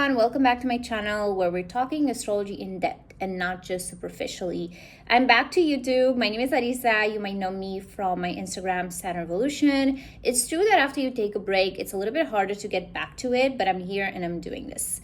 everyone, welcome back to my channel where we're talking astrology in depth and not just superficially. I'm back to YouTube. My name is Arisa. You might know me from my Instagram, Saturn Revolution. It's true that after you take a break, it's a little bit harder to get back to it, but I'm here and I'm doing this.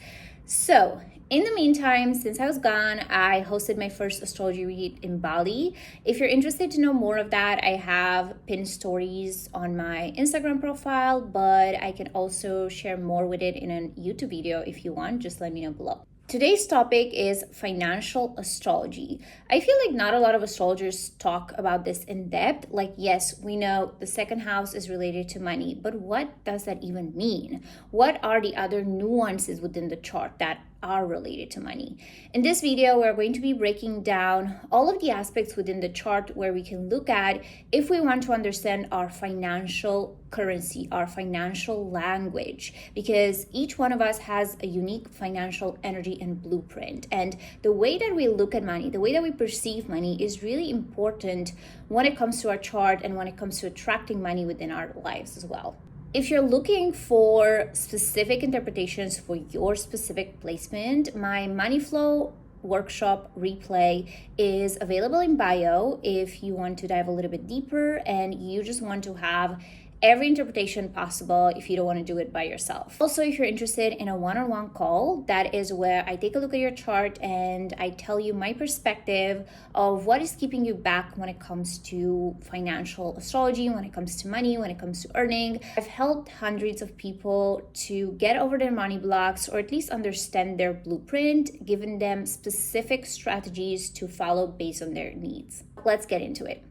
So, in the meantime, since I was gone, I hosted my first astrology read in Bali. If you're interested to know more of that, I have pinned stories on my Instagram profile, but I can also share more with it in a YouTube video if you want. Just let me know below. Today's topic is financial astrology. I feel like not a lot of astrologers talk about this in depth. Like, yes, we know the second house is related to money, but what does that even mean? What are the other nuances within the chart that are related to money? In this video, we're going to be breaking down all of the aspects within the chart where we can look at if we want to understand our financial currency, our financial language, because each one of us has a unique financial energy and blueprint. And the way that we look at money, the way that we perceive money is really important when it comes to our chart and when it comes to attracting money within our lives as well. If you're looking for specific interpretations for your specific placement, my money flow workshop replay is available in bio if you want to dive a little bit deeper and you just want to have every interpretation possible if you don't want to do it by yourself. Also, if you're interested in a one-on-one call, that is where I take a look at your chart and I tell you my perspective of what is keeping you back when it comes to financial astrology, when it comes to money, when it comes to earning. I've helped hundreds of people to get over their money blocks or at least understand their blueprint, giving them specific strategies to follow based on their needs. Let's get into it.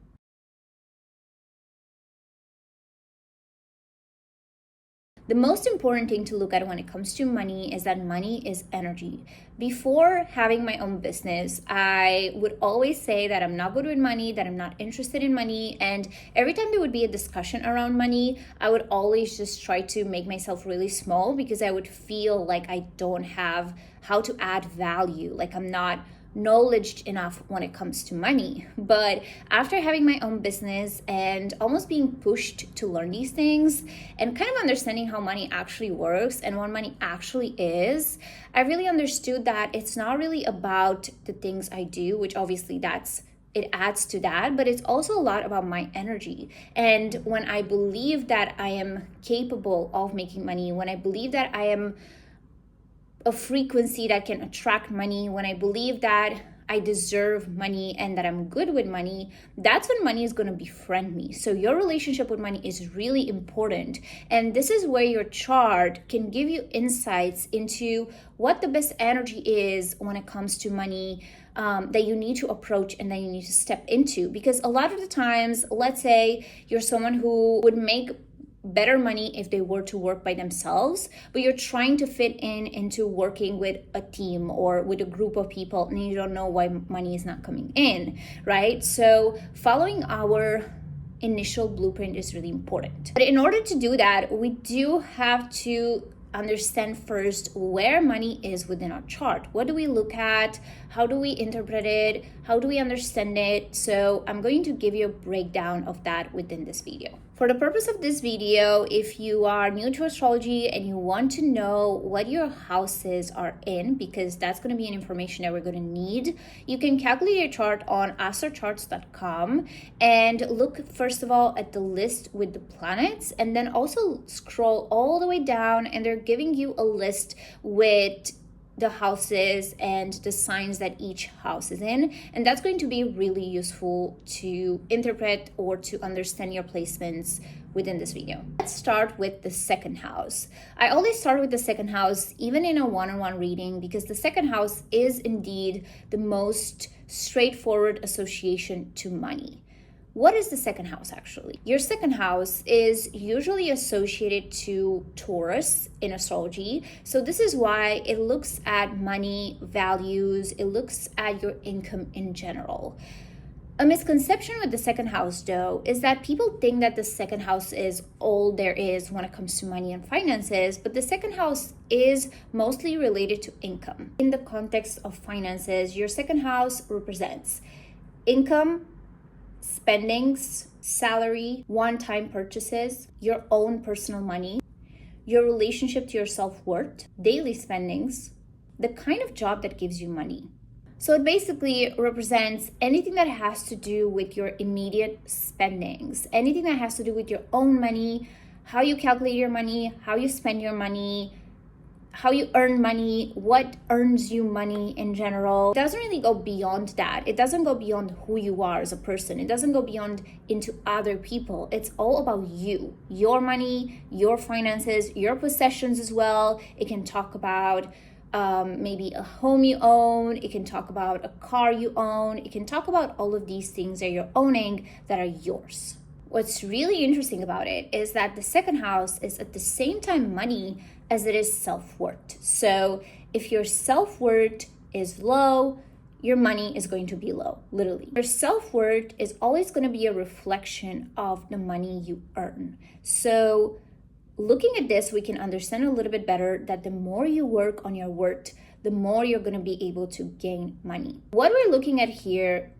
The most important thing to look at when it comes to money is that money is energy. Before having my own business, I would always say that I'm not good with money, that I'm not interested in money. And every time there would be a discussion around money, I would always just try to make myself really small because I would feel like I don't have how to add value, like I'm not knowledge enough when it comes to money. But after having my own business and almost being pushed to learn these things and kind of understanding how money actually works and what money actually is, I really understood that it's not really about the things I do, which obviously it adds to that, but it's also a lot about my energy. And when I believe that I am capable of making money, when I believe that I am a frequency that can attract money, when I believe that I deserve money and that I'm good with money, that's when money is going to befriend me. So your relationship with money is really important. And this is where your chart can give you insights into what the best energy is when it comes to money that you need to approach and that you need to step into. Because a lot of the times, let's say you're someone who would make better money if they were to work by themselves, but you're trying to fit into working with a team or with a group of people and you don't know why money is not coming in, right? So following our initial blueprint is really important. But in order to do that, we do have to understand first where money is within our chart. What do we look at? How do we interpret it? How do we understand it? So I'm going to give you a breakdown of that within this video. For the purpose of this video, if you are new to astrology and you want to know what your houses are in, because that's going to be an information that we're going to need, you can calculate your chart on astrocharts.com and look first of all at the list with the planets and then also scroll all the way down and they're giving you a list with the houses and the signs that each house is in, and that's going to be really useful to interpret or to understand your placements within this video. Let's start with the second house. I always start with the second house even in a one-on-one reading because the second house is indeed the most straightforward association to money. What is the second house actually? Your second house is usually associated to Taurus in astrology. So this is why it looks at money, values, it looks at your income in general. A misconception with the second house though is that people think that the second house is all there is when it comes to money and finances, but the second house is mostly related to income. In the context of finances, your second house represents income, spendings, salary, one-time purchases, your own personal money, your relationship to your self-worth, daily spendings, the kind of job that gives you money. So it basically represents anything that has to do with your immediate spendings, anything that has to do with your own money, how you calculate your money, how you spend your money, how you earn money, what earns you money in general. It doesn't really go beyond that. It doesn't go beyond who you are as a person. It doesn't go beyond into other people. It's all about you, your money, your finances, your possessions as well. It can talk about maybe a home you own. It can talk about a car you own. It can talk about all of these things that you're owning that are yours. What's really interesting about it is that the second house is at the same time money as it is self-worth. So if your self-worth is low, your money is going to be low, literally. Your self-worth is always going to be a reflection of the money you earn. So looking at this, we can understand a little bit better that the more you work on your worth, the more you're going to be able to gain money. What we're looking at here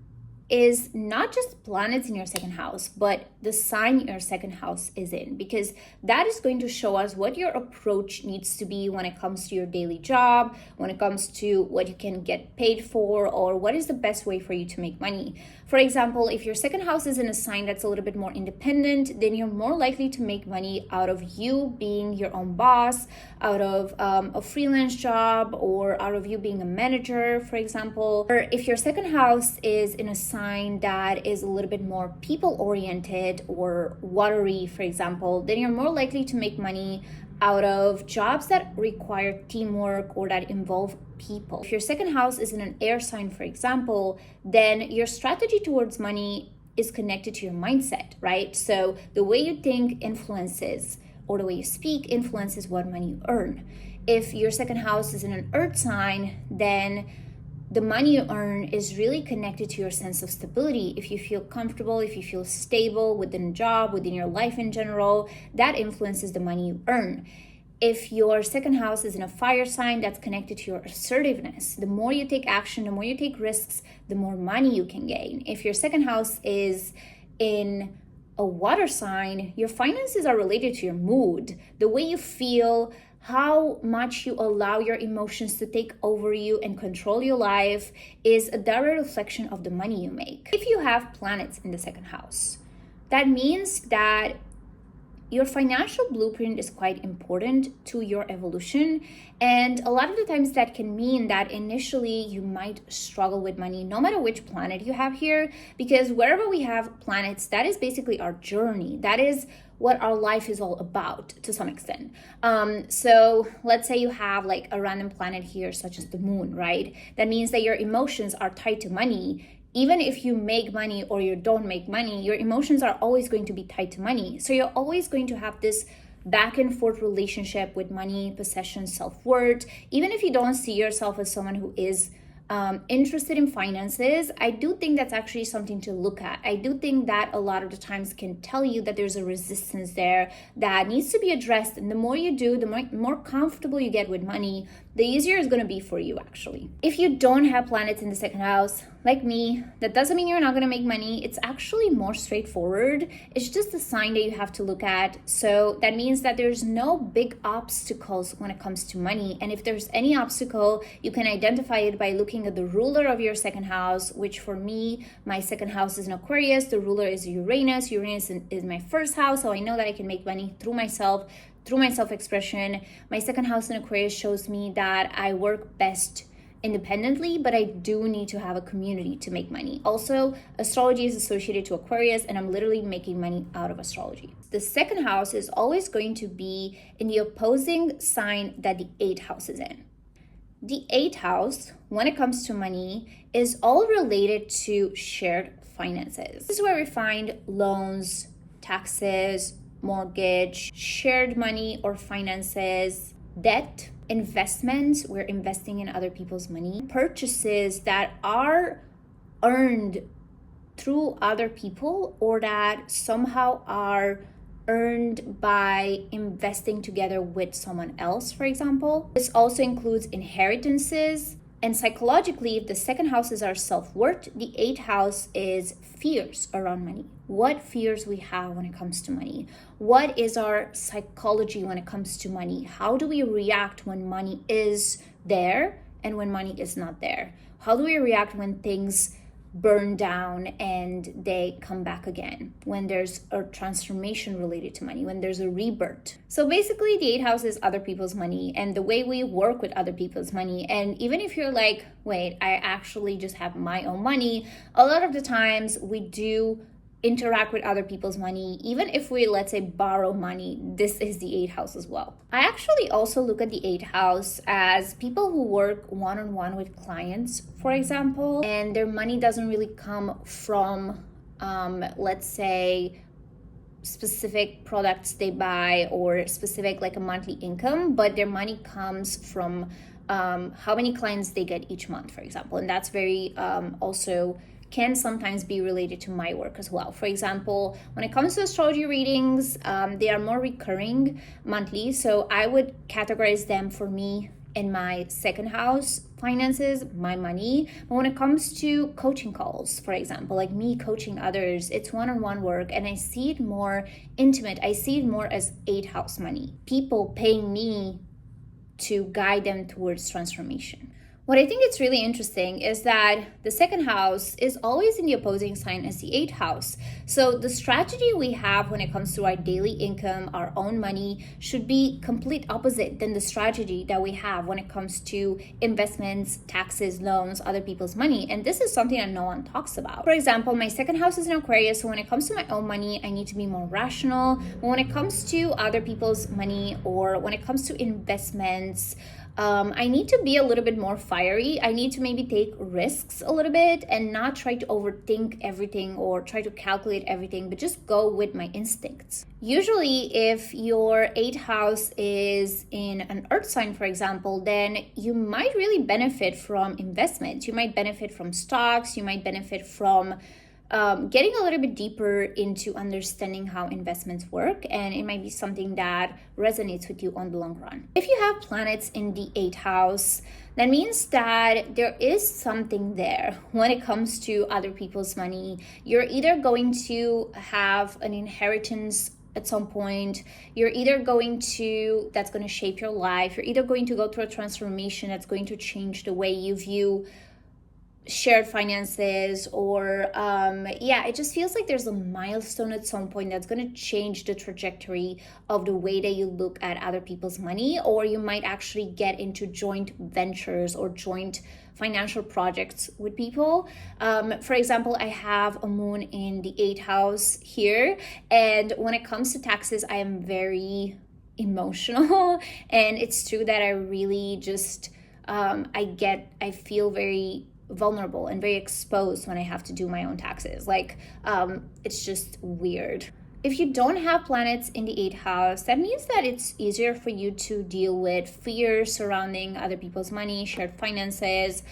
is not just planets in your second house, but the sign your second house is in, because that is going to show us what your approach needs to be when it comes to your daily job, when it comes to what you can get paid for, or what is the best way for you to make money. For example, if your second house is in a sign that's a little bit more independent, then you're more likely to make money out of you being your own boss, out of a freelance job, or out of you being a manager, for example. Or if your second house is in a sign that is a little bit more people-oriented or watery, for example, then you're more likely to make money out of jobs that require teamwork or that involve people. If your second house is in an air sign, for example, then your strategy towards money is connected to your mindset, right? So the way you think influences, or the way you speak influences what money you earn. If your second house is in an earth sign, then the money you earn is really connected to your sense of stability. If you feel comfortable, if you feel stable within a job, within your life in general, that influences the money you earn. If your second house is in a fire sign, that's connected to your assertiveness. The more you take action, the more you take risks, the more money you can gain. If your second house is in a water sign, your finances are related to your mood, the way you feel, how much you allow your emotions to take over you and control your life is a direct reflection of the money you make. If you have planets in the second house, that means that your financial blueprint is quite important to your evolution. And a lot of the times that can mean that initially you might struggle with money, no matter which planet you have here, because wherever we have planets, that is basically our journey. That is what our life is all about to some extent. So let's say you have like a random planet here, such as the moon, right? That means that your emotions are tied to money. Even if you make money or you don't make money, your emotions are always going to be tied to money. So you're always going to have this back and forth relationship with money, possessions, self-worth. Even if you don't see yourself as someone who is interested in finances, I do think that's actually something to look at. I do think that a lot of the times can tell you that there's a resistance there that needs to be addressed. And the more you do, the more comfortable you get with money, the easier it's going to be for you actually. If you don't have planets in the second house, like me, that doesn't mean you're not going to make money. It's actually more straightforward. It's just a sign that you have to look at. So that means that there's no big obstacles when it comes to money. And if there's any obstacle, you can identify it by looking at the ruler of your second house, which for me, my second house is in Aquarius. The ruler is Uranus. Uranus is my first house. So I know that I can make money through myself, through my self-expression. My second house in Aquarius shows me that I work best independently, but I do need to have a community to make money. Also, astrology is associated to Aquarius, and I'm literally making money out of astrology. The second house is always going to be in the opposing sign that the 8th house is in. The 8th house, when it comes to money, is all related to shared finances. This is where we find loans, taxes, mortgage, shared money or finances, debt, investments, we're investing in other people's money, purchases that are earned through other people or that somehow are earned by investing together with someone else, for example. This also includes inheritances And psychologically, if the second house is our self-worth, the eighth house is fears around money. What fears we have when it comes to money? What is our psychology when it comes to money? How do we react when money is there and when money is not there? How do we react when things burn down and they come back again, when there's a transformation related to money, when there's a rebirth? So basically, the eighth house is other people's money and the way we work with other people's money. And even if you're like, wait, I actually just have my own money, a lot of the times we do interact with other people's money. Even if we, let's say, borrow money, this is the eighth house as well. I actually also look at the eighth house as people who work one-on-one with clients, for example, and their money doesn't really come from, let's say, specific products they buy or specific like a monthly income, but their money comes from how many clients they get each month, for example. And that's very also can sometimes be related to my work as well. For example, when it comes to astrology readings, they are more recurring monthly. So I would categorize them for me in my second house, finances, my money. But when it comes to coaching calls, for example, like me coaching others, it's one-on-one work and I see it more intimate. I see it more as eighth house money. People paying me to guide them towards transformation. What I think it's really interesting is that the second house is always in the opposing sign as the eighth house. So the strategy we have when it comes to our daily income, our own money, should be complete opposite than the strategy that we have when it comes to investments, taxes, loans, other people's money. And this is something that no one talks about. For example, my second house is in Aquarius, so when it comes to my own money, I need to be more rational. But when it comes to other people's money or when it comes to investments, I need to be a little bit more fiery. I need to maybe take risks a little bit and not try to overthink everything or try to calculate everything, but just go with my instincts. Usually, if your eighth house is in an earth sign, for example, then you might really benefit from investments. You might benefit from stocks. You might benefit from getting a little bit deeper into understanding how investments work, and it might be something that resonates with you on the long run. If you have planets in the eighth house, that means that there is something there when it comes to other people's money. You're either going to have an inheritance at some point, you're either going to, that's going to shape your life, you're either going to go through a transformation that's going to change the way you view shared finances, or it just feels like there's a milestone at some point that's going to change the trajectory of the way that you look at other people's money, or you might actually get into joint ventures or joint financial projects with people. For example, I have a moon in the eighth house here, and when it comes to taxes, I am very emotional, and it's true that I really just I feel very vulnerable and very exposed when I have to do my own taxes. It's just weird. If you don't have planets in the eighth house, that means that it's easier for you to deal with fears surrounding other people's money, shared finances,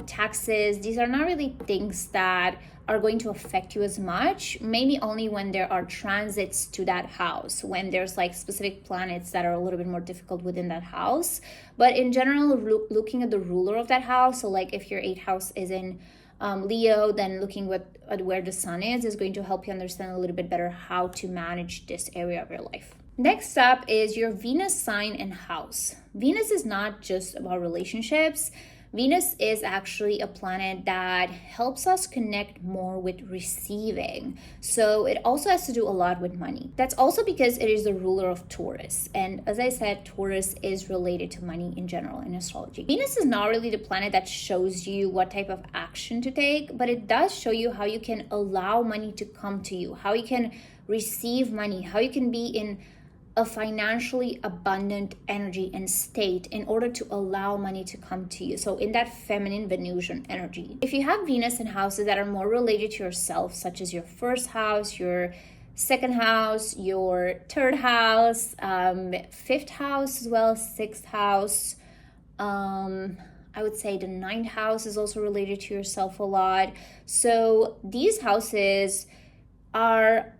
taxes. These are not really things that are going to affect you as much, maybe only when there are transits to that house, when there's like specific planets that are a little bit more difficult within that house. But in general, looking at the ruler of that house, so like if your eighth house is in Leo, then looking at where the sun is going to help you understand a little bit better how to manage this area of your life. Next up is your Venus sign and house. Venus is not just about relationships. Venus is actually a planet that helps us connect more with receiving. So it also has to do a lot with money. That's also because it is the ruler of Taurus. And as I said, Taurus is related to money in general in astrology. Venus is not really the planet that shows you what type of action to take, but it does show you how you can allow money to come to you, how you can receive money, how you can be in a financially abundant energy and state in order to allow money to come to you. So in that feminine Venusian energy. If you have Venus in houses that are more related to yourself, such as your first house, your second house, your third house, fifth house as well, sixth house, I would say the ninth house is also related to yourself a lot. So these houses are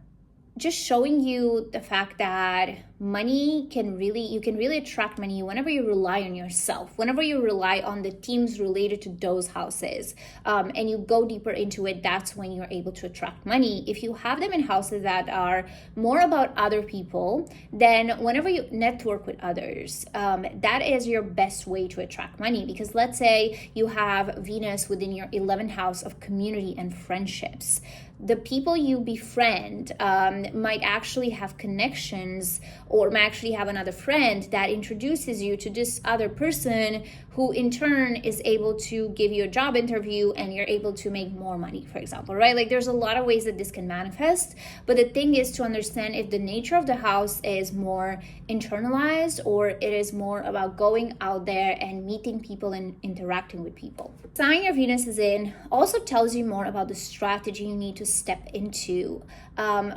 just showing you the fact that money you can really attract money whenever you rely on yourself, whenever you rely on the themes related to those houses, and you go deeper into it. That's when you're able to attract money. If you have them in houses that are more about other people, then whenever you network with others, that is your best way to attract money. Because let's say you have Venus within your 11th house of community and friendships, the people you befriend might actually have connections, or might actually have another friend that introduces you to this other person, who in turn is able to give you a job interview and you're able to make more money, for example, right? Like there's a lot of ways that this can manifest. But the thing is to understand if the nature of the house is more internalized, or it is more about going out there and meeting people and interacting with people. Sign your Venus is in also tells you more about the strategy you need to step into.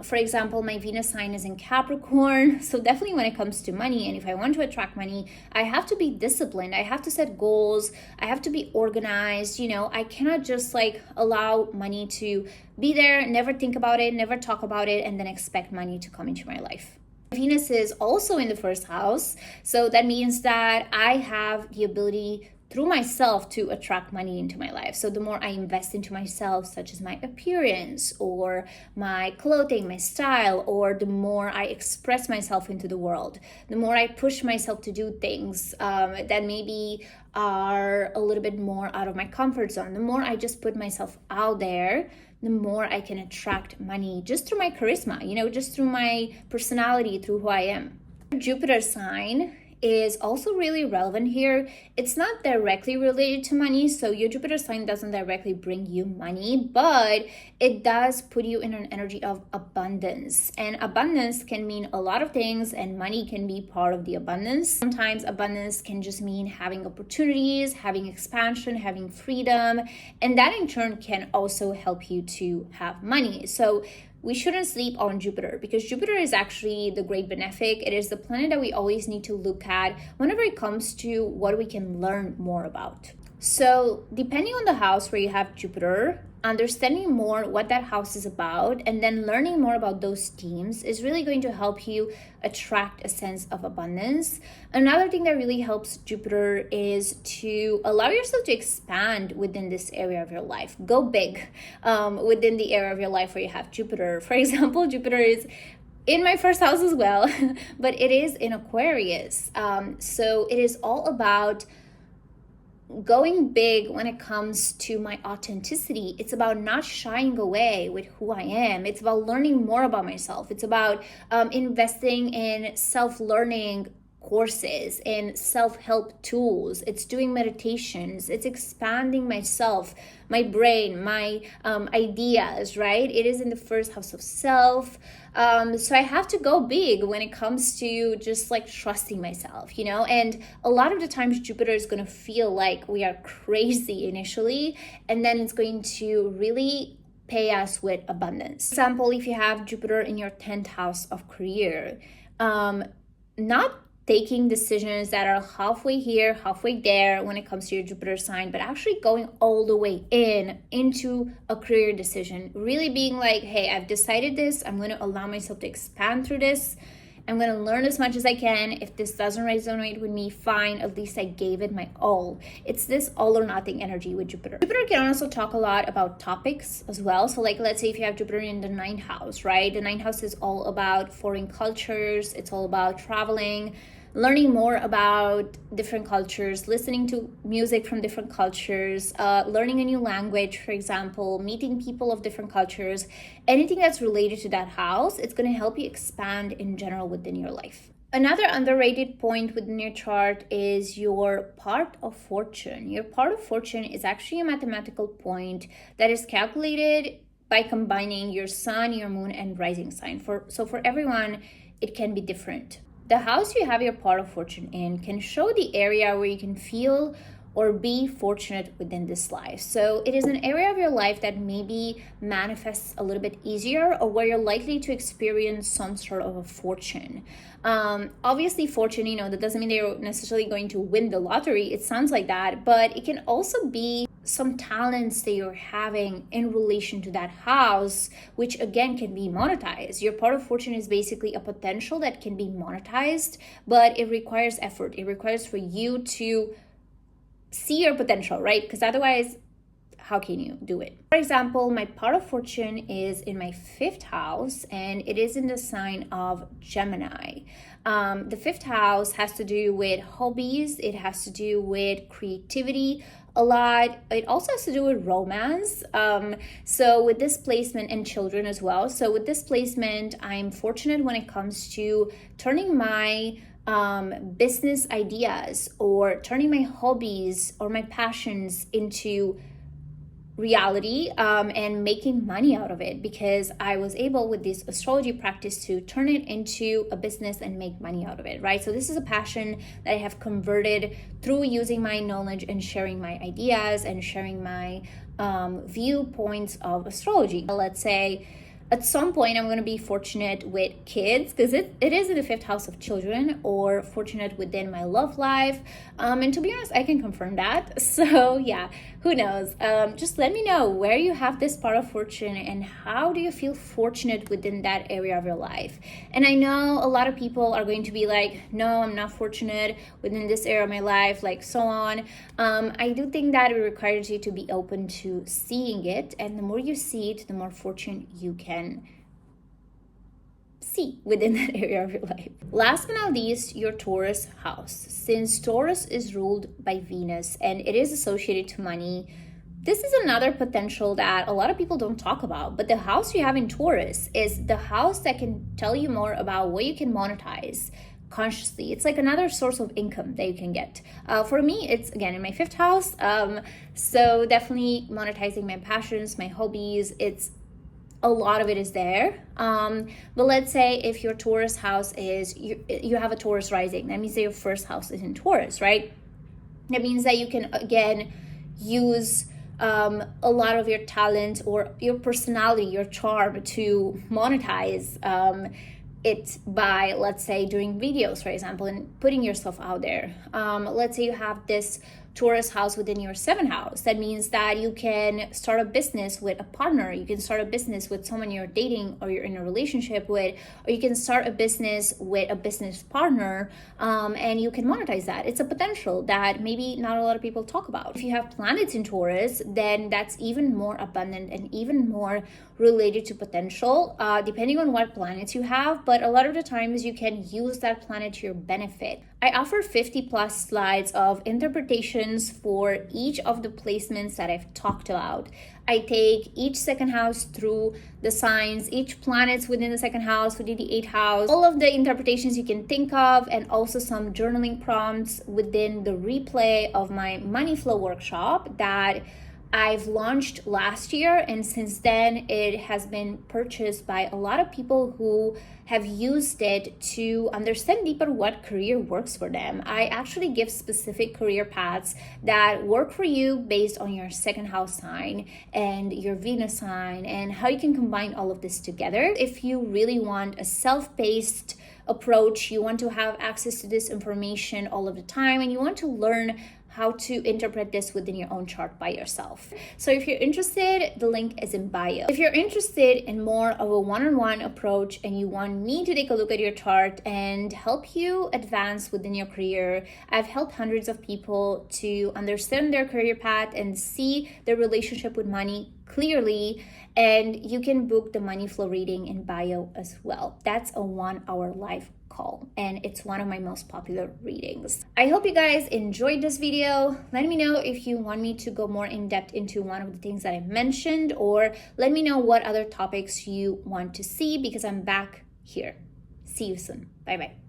For example, my Venus sign is in Capricorn, so definitely when it comes to money, and if I want to attract money, I have to be disciplined. I have to set goals. I have to be organized. I cannot just like allow money to be there, never think about it, never talk about it, and then expect money to come into my life. Venus is also in the first house, so that means that I have the ability through myself to attract money into my life. So the more I invest into myself, such as my appearance or my clothing, my style, or the more I express myself into the world, the more I push myself to do things that maybe are a little bit more out of my comfort zone, the more I just put myself out there, the more I can attract money just through my charisma, just through my personality, through who I am. Jupiter sign is also really relevant here. It's not directly related to money, so your Jupiter sign doesn't directly bring you money, but it does put you in an energy of abundance. And abundance can mean a lot of things, and money can be part of the abundance. Sometimes abundance can just mean having opportunities, having expansion, having freedom, and that in turn can also help you to have money. So we shouldn't sleep on Jupiter, because Jupiter is actually the great benefic. It is the planet that we always need to look at whenever it comes to what we can learn more about. So depending on the house where you have Jupiter, understanding more what that house is about and then learning more about those themes is really going to help you attract a sense of abundance. Another thing that really helps Jupiter is to allow yourself to expand within this area of your life. Go big within the area of your life where you have Jupiter. For example, Jupiter is in my first house as well, but it is in Aquarius. So it is all about going big when it comes to my authenticity. It's about not shying away with who I am. It's about learning more about myself. It's about investing in self-learning courses and self-help tools. It's doing meditations. It's expanding myself, my brain, my ideas, right? It is in the first house of self. So I have to go big when it comes to just like trusting myself, and a lot of the times Jupiter is going to feel like we are crazy initially, and then it's going to really pay us with abundance. For example, if you have Jupiter in your 10th house of career, not taking decisions that are halfway here, halfway there when it comes to your Jupiter sign, but actually going all the way into a career decision. Really being like, hey, I've decided this. I'm going to allow myself to expand through this. I'm going to learn as much as I can. If this doesn't resonate with me, fine. At least I gave it my all. It's this all or nothing energy with Jupiter. Jupiter can also talk a lot about topics as well. So like, let's say if you have Jupiter in the 9th house, right? The 9th house is all about foreign cultures. It's all about traveling, learning more about different cultures, listening to music from different cultures, learning a new language, for example, meeting people of different cultures. Anything that's related to that house, it's going to help you expand in general within your life. Another underrated point within your chart is your part of fortune. Your part of fortune is actually a mathematical point that is calculated by combining your sun, your moon, and rising sign. So for everyone, it can be different. The house you have your part of fortune in can show the area where you can feel or be fortunate within this life. So it is an area of your life that maybe manifests a little bit easier, or where you're likely to experience some sort of a fortune. Obviously fortune, that doesn't mean they're necessarily going to win the lottery. It sounds like that, but it can also be some talents that you're having in relation to that house, which again can be monetized. Your part of fortune is basically a potential that can be monetized, but it requires effort. It requires for you to see your potential, right? Because otherwise, how can you do it? For example, my part of fortune is in my 5th house, and it is in the sign of Gemini. The 5th house has to do with hobbies. It has to do with creativity a lot. It also has to do with romance. So with this placement, and children as well. So with this placement, I'm fortunate when it comes to turning my business ideas or turning my hobbies or my passions into reality, and making money out of it, because I was able with this astrology practice to turn it into a business and make money out of it, right? So this is a passion that I have converted through using my knowledge and sharing my ideas and sharing my viewpoints of astrology. Let's say at some point I'm going to be fortunate with kids, because it is in the 5th house of children, or fortunate within my love life, and to be honest, I can confirm that. So yeah, who knows? Just let me know where you have this part of fortune and how do you feel fortunate within that area of your life. And I know a lot of people are going to be like, no, I'm not fortunate within this area of my life, like so on. I do think that it requires you to be open to seeing it, and the more you see it, the more fortune you can see within that area of your life. Last but not least, your Taurus house. Since Taurus is ruled by Venus and it is associated to money, this is another potential that a lot of people don't talk about. But the house you have in Taurus is the house that can tell you more about what you can monetize consciously. It's like another source of income that you can get. For me, it's again in my 5th house. So definitely monetizing my passions, my hobbies. It's a lot of it is there. But let's say if your Taurus house is, you have a Taurus rising, that means that your 1st house is in Taurus, right? That means that you can, again, use a lot of your talent or your personality, your charm to monetize it by, let's say, doing videos, for example, and putting yourself out there. Let's say you have this Taurus house within your 7th house. That means that you can start a business with a partner. You can start a business with someone you're dating or you're in a relationship with, or you can start a business with a business partner, and you can monetize that. It's a potential that maybe not a lot of people talk about. If you have planets in Taurus, then that's even more abundant and even more related to potential, depending on what planets you have. But a lot of the times you can use that planet to your benefit. I offer 50 plus slides of interpretations for each of the placements that I've talked about. I take each 2nd house through the signs, each planets within the 2nd house, within the 8th house, all of the interpretations you can think of, and also some journaling prompts within the replay of my money flow workshop that I've launched last year, and since then it has been purchased by a lot of people who have used it to understand deeper what career works for them. I actually give specific career paths that work for you based on your 2nd house sign and your Venus sign, and how you can combine all of this together. If you really want a self-paced approach, you want to have access to this information all of the time, and you want to learn how to interpret this within your own chart by yourself. So if you're interested, the link is in bio. If you're interested in more of a one-on-one approach and you want me to take a look at your chart and help you advance within your career, I've helped hundreds of people to understand their career path and see their relationship with money clearly, and you can book the money flow reading in bio as well. That's a 1-hour live call, and it's one of my most popular readings. I hope you guys enjoyed this video. Let me know if you want me to go more in depth into one of the things that I mentioned, or let me know what other topics you want to see, because I'm back here. See you soon. Bye bye.